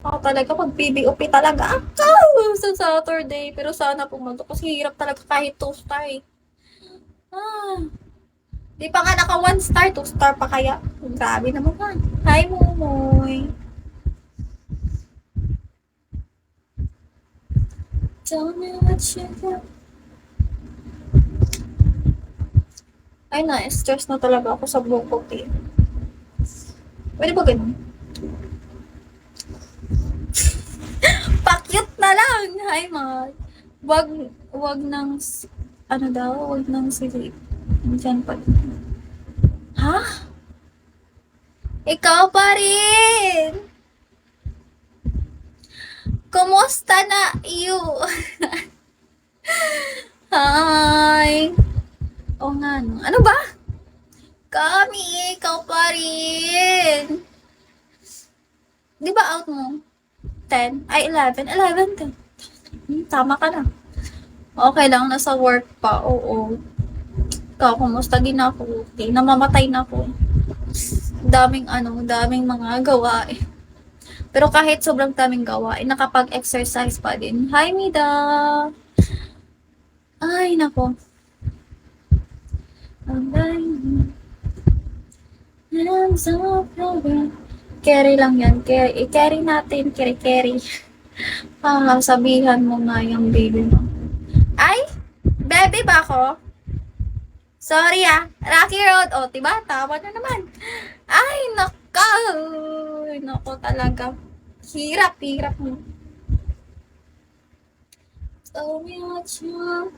Ako talaga pag PBOP talaga ako sa Saturday. Pero sana pumunta kasi hirap talaga kahit 2 star eh. Ah, di pa nga naka 1 star, 2 star pa kaya. Grabe naman yan. Hi, Momoy. Tell me what you want. Ay, na-stress na talaga ako sa bukog eh. Pwede ba ganun? Pakyut na lang! Hi, Mag. Wag, wag nang, ano daw, wag nang silip. Diyan pa din. Ha? Ikaw pa rin! Kumusta na you? Hi! O nga no. Ano ba? Kami, ikaw pa rin. Di ba out mo? 10? Ay, 11? 11, 10. Tama ka na. Okay lang, nasa work pa. Oo. Ikaw, kumusta din ako? Okay, namamatay na ako. Daming mga gawain. Pero kahit sobrang daming gawain, nakapag-exercise pa din. Hi, Mida! Ay, nako. Carry lang yan. I-carry natin. Carry. Sabihan mo nga yung baby mo. Ay! Baby ba ako? Sorry ah. Rocky Road. O, diba? Tama na naman. Ay, nako. Nako talaga. Hirap mo. Tell me what you want.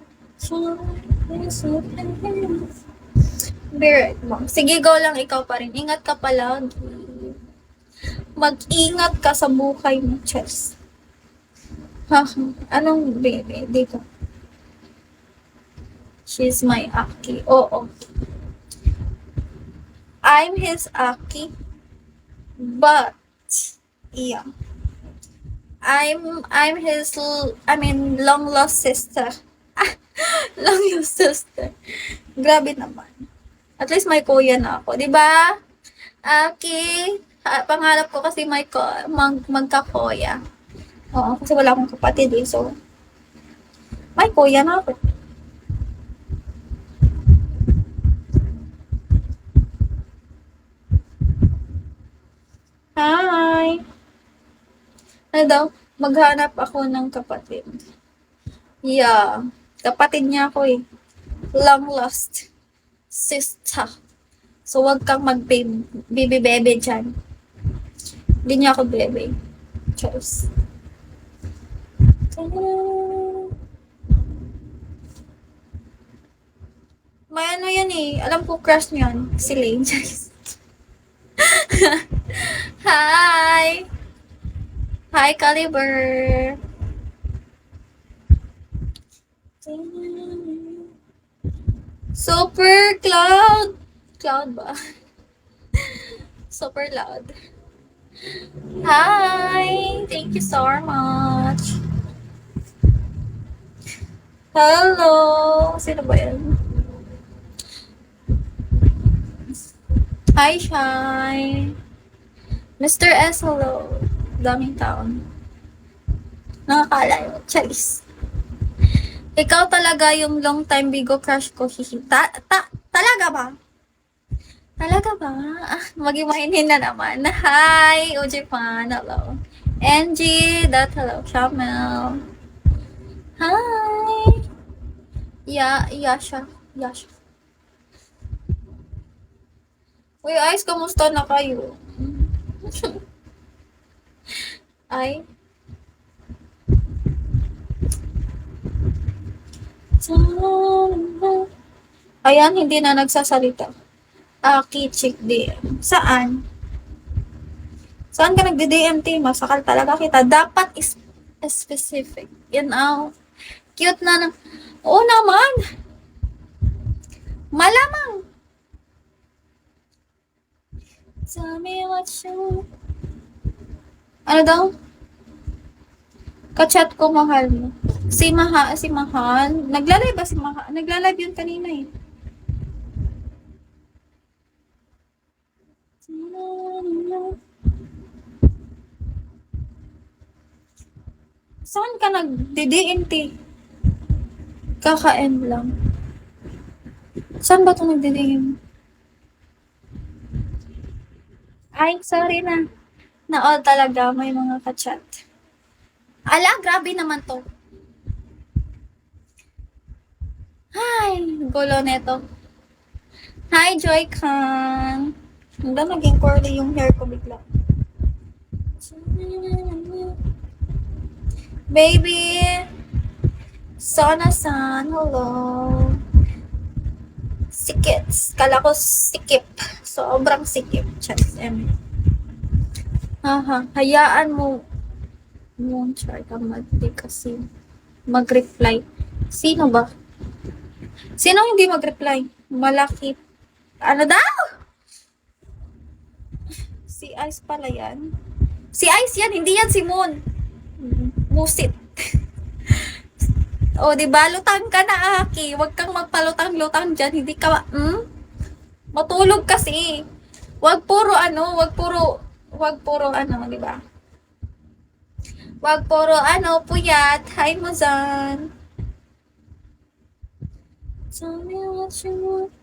Be right mo. Sige, go lang ikaw pa rin. Ingat ka palagi. Mag-ingat ka sa buhay mo, Chess. Ha? Anong baby? Dito. She's my Aki. Oo. I'm his Aki. But, yeah. I'm his, long lost sister. Long lost sister. Grabe naman. At least may kuya na ako. Diba? Aki. Pangarap ko kasi magkakuya. Oo, kasi wala akong kapatid eh. So, may kuya na ako. Hi! Ano daw? Maghanap ako ng kapatid. Yeah. Kapatid niya ako eh. Long lost sister. So, wag kang mag-bebe dyan. Hindi niya ako bebe. Cheers. May ano yan eh. Alam ko crush niyo yan. Si Lane. Hi! Hi, Caliber! Super cloud! Cloud ba? Super loud. Hi! Thank you so much. Hello! Sino ba yan? Hi, Shine! Mr. S, hello. Daming taon. Nakakala yun. Charis. Ikaw talaga yung long time bigo crush ko. Hihi. Talaga ba? Talaga ba? Mag-imainin na naman. Hi, OJ fan. Hello. Angie, hello. Shamel. Hi. Yasha. Uy, Ice, kamusta na kayo? Ay. Ayan, hindi na nagsasalita. Kichik DM. Saan? Saan ka nagdi-DMT? Masakal talaga kita. Dapat specific. Yan cute na. Oo naman. Malamang. Tell me what you... Ano daw? Kachat ko, mahal mo. Si Mahal. Nagla-live ba si Mahal? Nagla-live yun kanina eh. Saan ka nag-DMT? Kaka-end lang. Saan ba ito nag-DM? Ay, sorry na. Na-all talaga, may mga ka-chat. Ala, grabe naman to. Ay, gulo neto. Hi, Joy-Con. Hanggang naging curly yung hair ko bigla. Baby! Sona-san, hello. Sikits. Kala ko sikip. Sobrang sikip. Charis M. Haha, hayaan mo. Yung try ka kasi mag-reply. Sino ba? Sino hindi mag-reply? Malaki. Ano daw? Si Ice pala yan. Si Ice yan, hindi yan si Moon. Musit. O, di ba? Lutang ka na, Aki. Huwag kang magpalutang-lutang dyan. Hindi ka, matulog kasi. Huwag puro, di ba? Huwag puro, puyat. Hi mo dyan. Tell me what you want.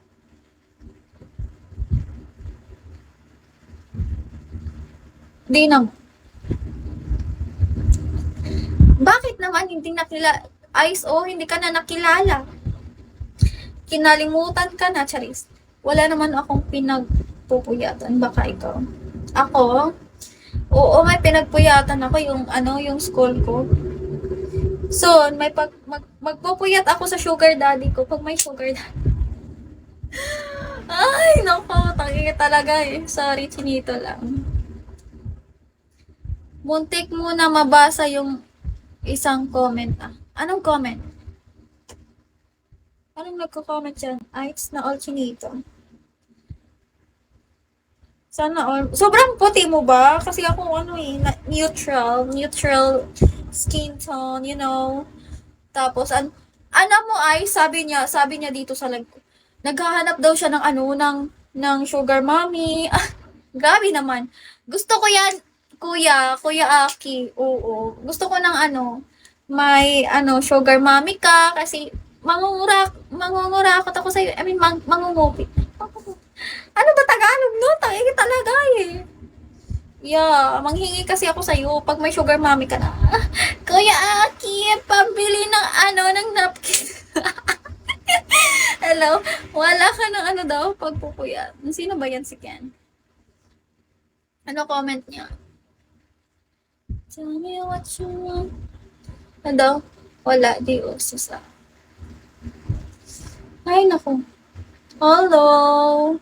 Di na. Bakit naman hindi nakilala? Ice, hindi ka na nakilala. Kinalimutan ka na, Charis. Wala naman akong pinagpupuyatan. Baka ikaw. Ako? Oo, may pinagpuyatan ako yung school ko. So, magpupuyat ako sa sugar daddy ko pag may sugar daddy. Ay, nako, tangi talaga eh. Sorry, chinito lang. Muntik muna mabasa yung isang comment. Anong comment? Anong nagko-comment dyan? It's na all chinito. Sana all. Sobrang puti mo ba? Kasi ako neutral skin tone, Tapos mo ay sabi niya dito sa live ko. Naghahanap daw siya ng sugar mommy. Grabe naman. Gusto ko 'yan, Kuya Aki. Oo. Gusto ko ng may sugar mommy ka kasi mangungurakot ako sa iyo. I mean, mangungupit. Ano ba Tagalog no? Tangi talaga eh. Yeah, manghingi kasi ako sa iyo pag may sugar mommy ka na. Kuya Aki, pambili ng napkin. Hello? Wala ka ng daw pagpupuyat. Sino ba yan si Ken? Ano comment niya? Tell me what you want. Ano daw? Wala, di uso sa. Ay, naku. Hello?